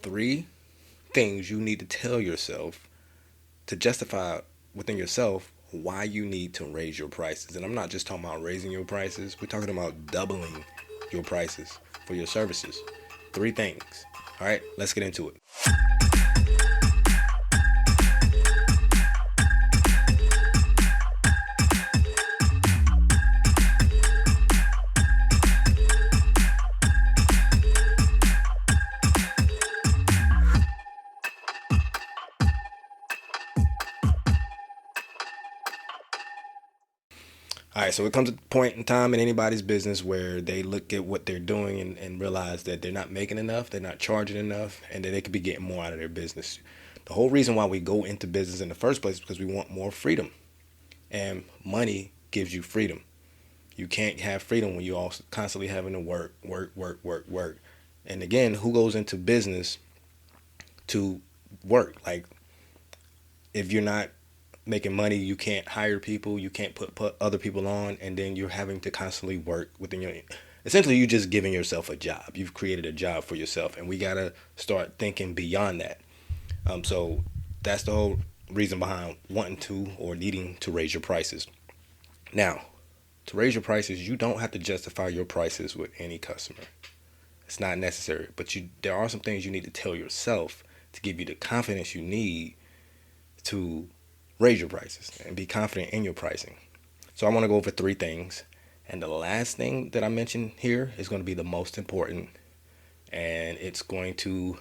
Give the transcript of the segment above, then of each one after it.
3 things you need to tell yourself to justify within yourself why you need to raise your prices. And I'm not just talking about raising your prices, we're talking about doubling your prices for your services. 3 things. All right, let's get into it. All right, so it comes a point in time in anybody's business where they look at what they're doing and realize that they're not making enough, they're not charging enough, and that they could be getting more out of their business. The whole reason why we go into business in the first place is because we want more freedom. And money gives you freedom. You can't have freedom when you're also constantly having to work, work, work, work, work. And again, who goes into business to work? Like, if you're not making money, you can't hire people, you can't put other people on, and then you're having to constantly work within your. Essentially, you're just giving yourself a job. You've created a job for yourself, and we gotta start thinking beyond that. So that's the whole reason behind wanting to or needing to raise your prices. Now, to raise your prices, you don't have to justify your prices with any customer. It's not necessary, but there are some things you need to tell yourself to give you the confidence you need to raise your prices and be confident in your pricing. So I want to go over 3 things. And the last thing that I mentioned here is going to be the most important. And it's going to,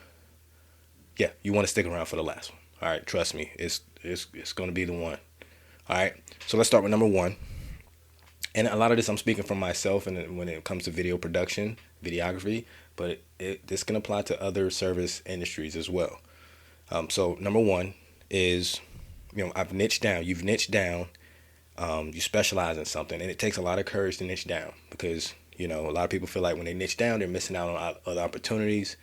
yeah, you want to stick around for the last one. All right, trust me, it's going to be the one. All right, so let's start with number 1. And a lot of this I'm speaking from myself and when it comes to video production, videography, but this can apply to other service industries as well. So number 1 is, I've niched down. You've niched down. You specialize in something, and it takes a lot of courage to niche down because a lot of people feel like when they niche down, they're missing out on other opportunities.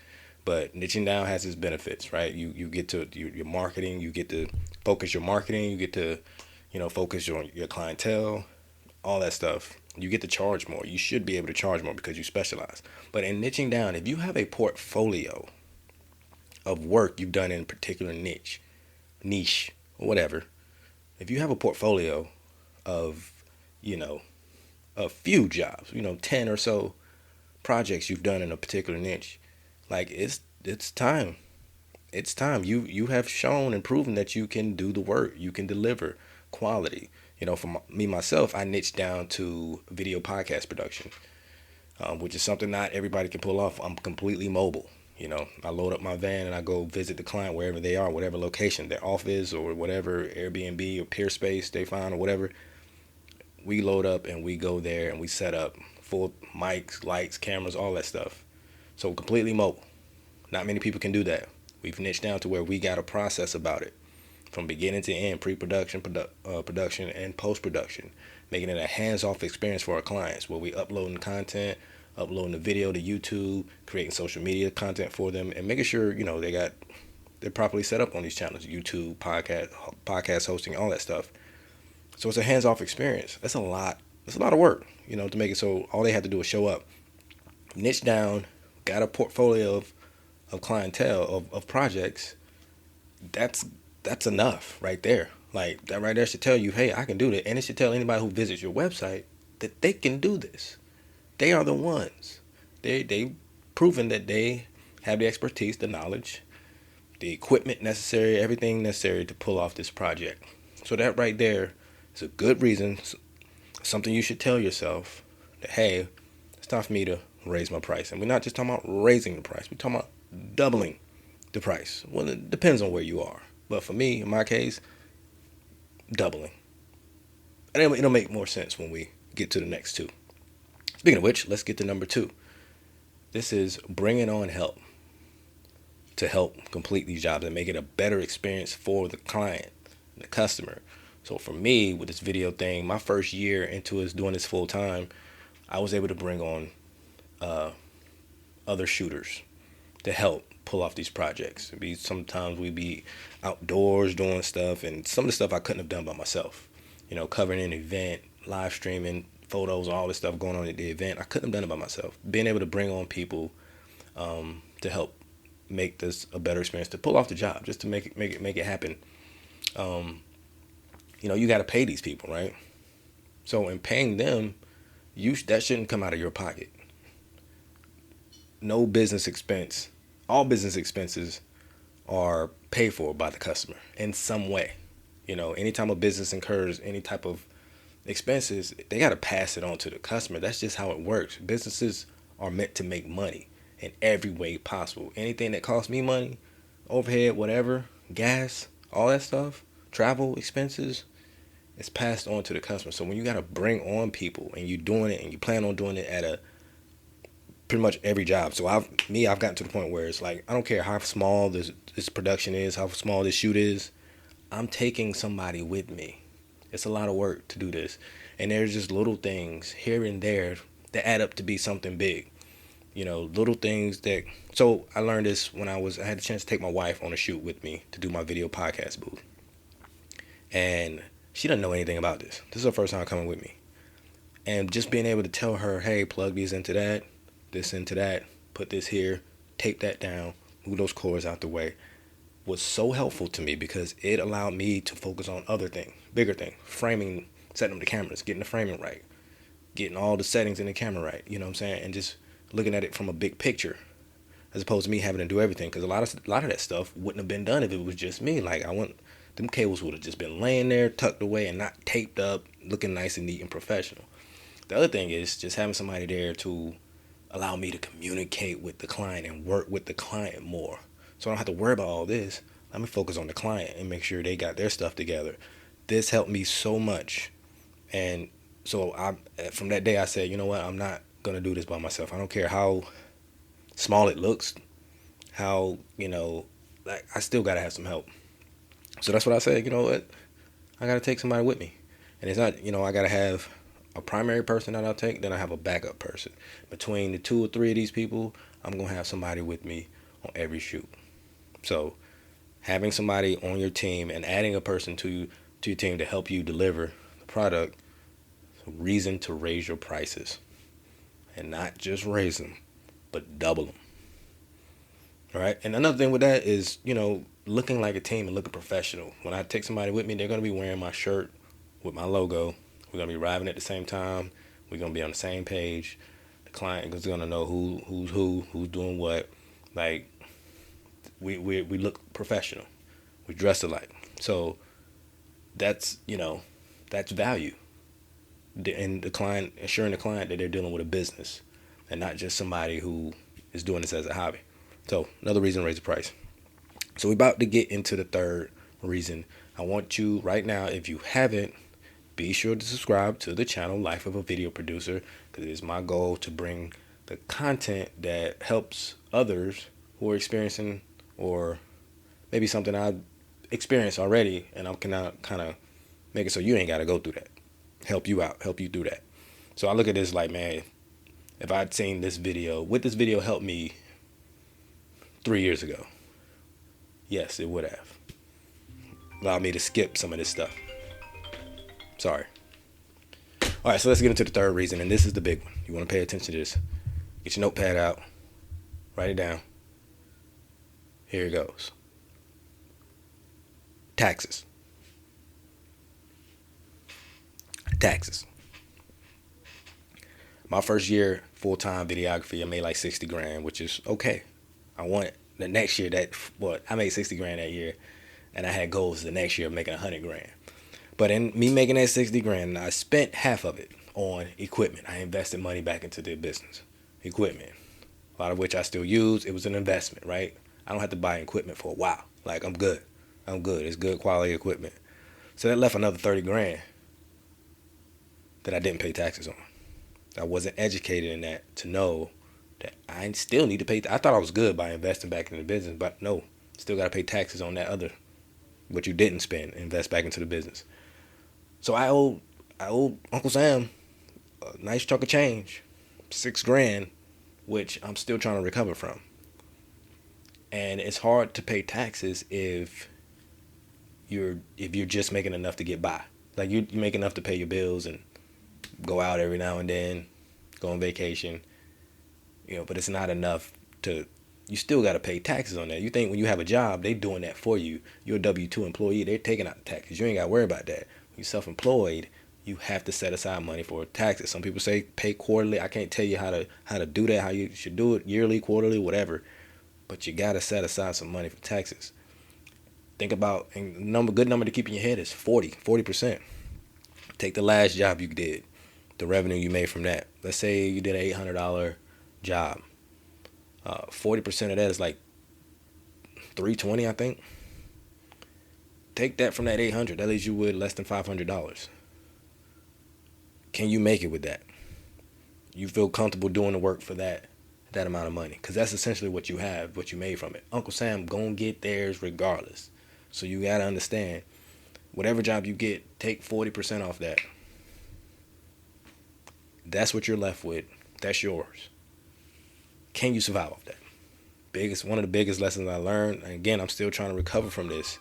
But niching down has its benefits, right? You get to your marketing. You get to focus your marketing. You get to focus your clientele, all that stuff. You get to charge more. You should be able to charge more because you specialize. But in niching down, if you have a portfolio of work you've done in a particular niche, or whatever, if you have a portfolio of, a few jobs, 10 or so projects you've done in a particular niche, like it's time. It's time. You have shown and proven that you can do the work. You can deliver quality. For me, myself, I niched down to video podcast production, which is something not everybody can pull off. I'm completely mobile. I load up my van and I go visit the client wherever they are, whatever location, their office or whatever, Airbnb or Peer Space they find or whatever. We load up and we go there and we set up full mics, lights, cameras, all that stuff. So completely mobile. Not many people can do that. We've niched down to where we got a process about it from beginning to end, pre-production, production, and post-production, making it a hands-off experience for our clients where we uploading content, uploading the video to YouTube, creating social media content for them, and making sure they're properly set up on these channels, YouTube, podcast hosting, all that stuff. So it's a hands-off experience. That's a lot. It's a lot of work, to make it so all they have to do is show up, niche down, got a portfolio of clientele of projects. That's enough right there. Like that right there should tell you, hey, I can do that, and it should tell anybody who visits your website that they can do this. They are the ones. They proven that they have the expertise, the knowledge, the equipment necessary, everything necessary to pull off this project. So that right there is a good reason, something you should tell yourself that, hey, it's time for me to raise my price. And we're not just talking about raising the price. We're talking about doubling the price. Well, it depends on where you are. But for me, in my case, doubling. And it'll make more sense when we get to the next 2. Speaking of which, let's get to number 2. This is bringing on help to help complete these jobs and make it a better experience for the client, the customer. So for me, with this video thing, my first year into us doing this full time, I was able to bring on other shooters to help pull off these projects. Sometimes we'd be outdoors doing stuff, and some of the stuff I couldn't have done by myself. Covering an event, live streaming, photos, all this stuff going on at the event. I couldn't have done it by myself. Being able to bring on people to help make this a better experience, to pull off the job, just to make it happen. You got to pay these people, right? So in paying them, that shouldn't come out of your pocket. No business expense, all business expenses are paid for by the customer in some way. Anytime a business incurs any type of expenses, they got to pass it on to the customer. That's just how it works. Businesses are meant to make money in every way possible. Anything that costs me money, overhead, whatever, gas, all that stuff, travel expenses, it's passed on to the customer. So when you got to bring on people and you're doing it and you plan on doing it at a pretty much every job. So I've gotten to the point where it's like, I don't care how small this production is, how small this shoot is, I'm taking somebody with me. It's a lot of work to do this. And there's just little things here and there that add up to be something big. Little things that, so I learned this when I had the chance to take my wife on a shoot with me to do my video podcast booth. And she doesn't know anything about this. This is her first time coming with me. And just being able to tell her, hey, plug these into that, this into that, put this here, tape that down, move those cords out the way, was so helpful to me because it allowed me to focus on other things, bigger things, framing, setting up the cameras, getting the framing right, getting all the settings in the camera right, you know what I'm saying, and just looking at it from a big picture, as opposed to me having to do everything. Because a lot of that stuff wouldn't have been done if it was just me. Like, them cables would have just been laying there, tucked away, and not taped up, looking nice and neat and professional. The other thing is just having somebody there to allow me to communicate with the client and work with the client more. So I don't have to worry about all this. Let me focus on the client and make sure they got their stuff together. This helped me so much. And so from that day, I said, you know what? I'm not going to do this by myself. I don't care how small it looks, how, I still got to have some help. So that's what I said. You know what? I got to take somebody with me. And it's not, I got to have a primary person that I'll take, then I have a backup person. Between the 2 or 3 of these people, I'm going to have somebody with me on every shoot. So having somebody on your team and adding a person to your team to help you deliver the product is a reason to raise your prices. And not just raise them, but double them. All right? And another thing with that is, looking like a team and looking professional. When I take somebody with me, they're going to be wearing my shirt with my logo. We're going to be arriving at the same time. We're going to be on the same page. The client is going to know who's doing what. Like, we look professional. We dress alike. So that's value. And the client, assuring the client that they're dealing with a business and not just somebody who is doing this as a hobby. So another reason to raise the price. So we're about to get into the third reason. I want you right now, if you haven't, be sure to subscribe to the channel Life of a Video Producer, because it is my goal to bring the content that helps others who are experiencing, or maybe something I've experienced already, and I'm gonna kind of make it so you ain't got to go through that. Help you out, help you through that. So I look at this like, man, if I'd seen this video, would this video help me 3 years ago? Yes, it would have. Allowed me to skip some of this stuff. Sorry. All right, so let's get into the third reason, and this is the big one. You want to pay attention to this. Get your notepad out. Write it down. Here it goes. Taxes. Taxes. My first year full-time videography, I made like 60 grand, which is okay. I want the next year I made 60 grand that year, and I had goals the next year of making 100 grand. But in me making that 60 grand, I spent half of it on equipment. I invested money back into the business. Equipment. A lot of which I still use. It was an investment, right? I don't have to buy equipment for a while. Like, I'm good. It's good quality equipment. So that left another 30 grand that I didn't pay taxes on. I wasn't educated in that to know that I still need to pay. I thought I was good by investing back in the business, but no, still got to pay taxes on that other, what you didn't spend, invest back into the business. So I owe Uncle Sam a nice chunk of change, 6 grand, which I'm still trying to recover from. And it's hard to pay taxes if you're just making enough to get by. Like, you make enough to pay your bills and go out every now and then, go on vacation, but it's not enough to you still got to pay taxes on that. You think when you have a job, they doing that for you. You're a W-2 employee. They're taking out the taxes. You ain't got to worry about that. When you're self-employed, you have to set aside money for taxes. Some people say pay quarterly. I can't tell you how to do that, how you should do it, yearly, quarterly, whatever. But you got to set aside some money for taxes. Think about, and good number to keep in your head is 40%. Take the last job you did, the revenue you made from that. Let's say you did an $800 job. 40% of that is like $320, I think. Take that from that 800. That leaves you with less than $500. Can you make it with that? You feel comfortable doing the work for that amount of money? Because that's essentially what you have, what you made from it. Uncle Sam gonna get theirs regardless. So you gotta understand, whatever job you get, take 40% off that. That's what you're left with. That's yours. Can you survive off that? One of the biggest lessons I learned, and again, I'm still trying to recover from this,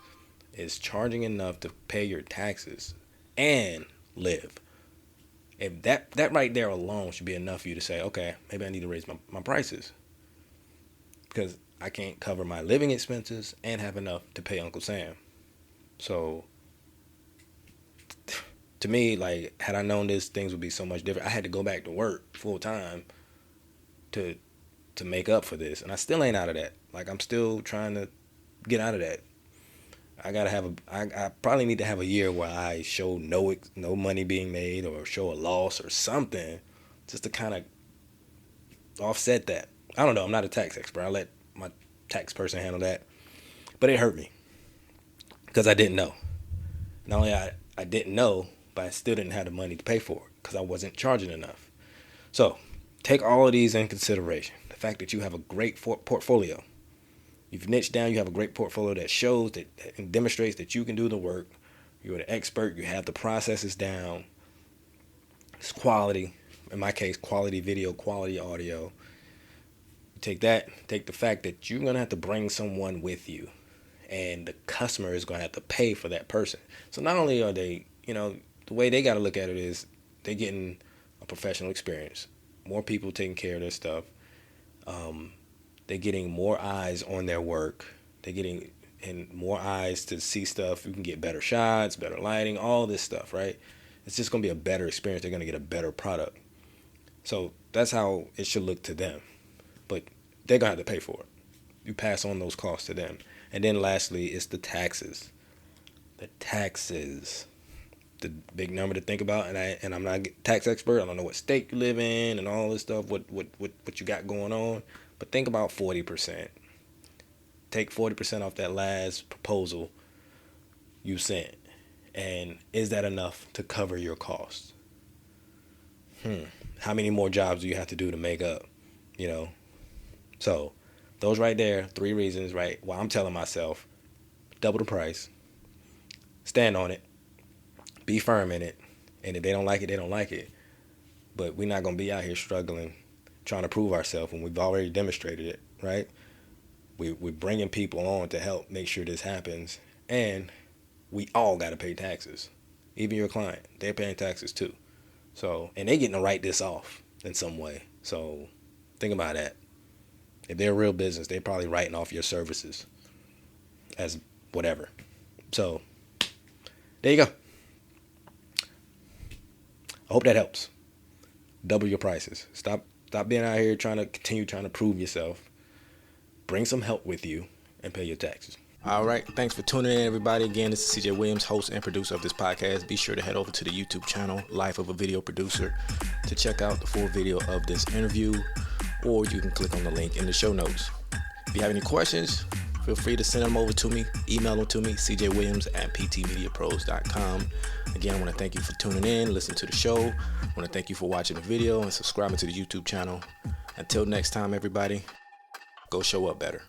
is charging enough to pay your taxes and live. If that right there alone should be enough for you to say, okay, maybe I need to raise my prices, because I can't cover my living expenses and have enough to pay Uncle Sam. So to me, like, had I known this, things would be so much different. I had to go back to work full time to make up for this, and I still ain't out of that. Like, I'm still trying to get out of that. I probably need to have a year where I show no money being made, or show a loss or something, just to kind of offset that. I don't know. I'm not a tax expert. I let my tax person handle that, but it hurt me because I didn't know. Not only I didn't know, but I still didn't have the money to pay for it because I wasn't charging enough. So take all of these in consideration. The fact that you have a great portfolio. You've niched down, you have a great portfolio that shows that and demonstrates that you can do the work. You're an expert, you have the processes down. It's quality. In my case, quality video, quality audio. You take that, take the fact that you're going to have to bring someone with you, and the customer is going to have to pay for that person. So not only are they, the way they got to look at it is they're getting a professional experience, more people taking care of their stuff. They're getting more eyes on their work. They're getting more eyes to see stuff. You can get better shots, better lighting, all this stuff, right? It's just going to be a better experience. They're going to get a better product. So that's how it should look to them. But they're going to have to pay for it. You pass on those costs to them. And then lastly, it's the taxes. The taxes. The big number to think about. And I'm not a tax expert. I don't know what state you live in and all this stuff, what you got going on. But think about 40%. Take 40% off that last proposal you sent. And is that enough to cover your costs? How many more jobs do you have to do to make up? So those right there, 3 reasons, right? Well, I'm telling myself, double the price. Stand on it. Be firm in it. And if they don't like it, they don't like it. But we're not going to be out here struggling, trying to prove ourselves when we've already demonstrated it, right? We're bringing people on to help make sure this happens, and we all got to pay taxes. Even your client, they're paying taxes too. So, and they're getting to write this off in some way. So think about that. If they're a real business, they're probably writing off your services as whatever. So there you go. I hope that helps. Double your prices. Stop being out here trying to prove yourself. Bring some help with you and pay your taxes. All right. Thanks for tuning in, everybody. Again, this is CJ Williams, host and producer of this podcast. Be sure to head over to the YouTube channel, Life of a Video Producer, to check out the full video of this interview, or you can click on the link in the show notes. If you have any questions, feel free to send them over to me. Email them to me, cjwilliams@ptmediapros.com. Again, I want to thank you for tuning in, listening to the show. I want to thank you for watching the video and subscribing to the YouTube channel. Until next time, everybody, go show up better.